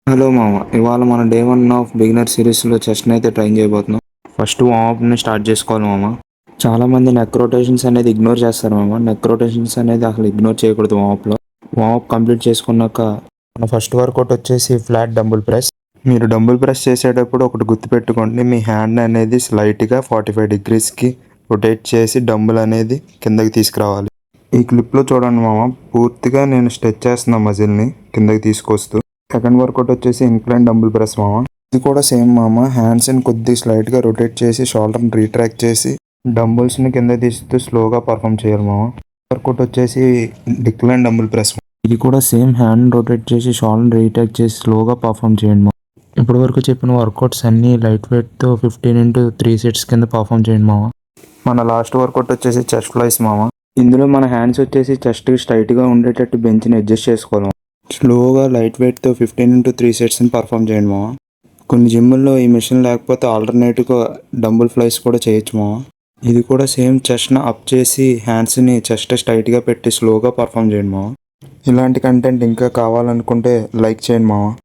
Hello మామ, ఇవాళ మన డే 1 ఆఫ్ బిగినర్ సిరీస్లో చెస్ట్ని అయితే ట్రైన్ చేయబోతున్నాం. ఫస్ట్ వార్మప్ని స్టార్ట్ చేసుకోవాలి మామ. చాలామంది నెక్ రొటేషన్స్ అనేది ఇగ్నోర్ చేస్తారు మామ. నెక్ రొటేషన్స్ అనేది అసలు ఇగ్నోర్ చేయకూడదు వార్మప్లో. వార్మప్ కంప్లీట్ చేసుకున్నాక మన ఫస్ట్ వర్కౌట్ వచ్చేసి ఫ్లాట్ డంబుల్ ప్రెస్. మీరు డంబుల్ ప్రెస్ చేసేటప్పుడు ఒకటి గుర్తుపెట్టుకోండి, మీ హ్యాండ్ అనేది స్లైట్గా 45 డిగ్రీస్కి రొటేట్ చేసి డంబుల్ అనేది కిందకి తీసుకురావాలి. ఈ క్లిప్లో చూడండి మామ, పూర్తిగా నేను స్ట్రెచ్ చేస్తున్న మజిల్ని కిందకి తీసుకొస్తూ. సెకండ్ వర్కౌట్ వచ్చేసి ఇంక్లైన్ డంబుల్ ప్రెస్ మామ. ఇది కూడా సేమ్ మామ, హ్యాండ్స్ని కొద్దిగా స్లైట్గా రొటేట్ చేసి షోల్డర్ని రీట్రాక్ట్ చేసి డంబుల్స్ని కింద తీస్తూ స్లోగా పర్ఫామ్ చేయాలి మామ. వర్కౌట్ వచ్చేసి డిక్లైన్ డంబుల్ ప్రెస్. ఇది కూడా సేమ్ హ్యాండ్ రొటేట్ చేసి షోల్డర్ని రీట్రాక్ట్ చేసి స్లోగా పర్ఫామ్ చేయండి మామ. ఇప్పటి వరకు చెప్పిన వర్కౌట్స్ అన్నీ లైట్ వెయిట్తో 15 into 3 sets కింద పర్ఫామ్ చేయండి మామ. మన లాస్ట్ వర్కౌట్ వచ్చేసి చెస్ట్ ఫ్లైస్ మామ. ఇందులో మన హ్యాండ్స్ వచ్చేసి చెస్ట్ స్ట్రైట్గా ఉండేటట్టు బెంచ్ని అడ్జస్ట్ చేసుకోవాలి. స్లోగా లైట్ వెయిట్తో 15 into 3 setsని పర్ఫామ్ చేయండి మామ. కొన్ని జిమ్ముల్లో ఈ మిషన్ లేకపోతే ఆల్టర్నేటివ్గా డంబుల్ ఫ్లైస్ కూడా చేయొచ్చు మామ. ఇది కూడా సేమ్ చెస్ట్ని అప్ చేసి హ్యాండ్స్ని చెస్ట్ స్ట్రైట్గా పెట్టి స్లోగా పర్ఫామ్ చేయండి మామ. ఇలాంటి కంటెంట్ ఇంకా కావాలనుకుంటే లైక్ చేయండి మామ.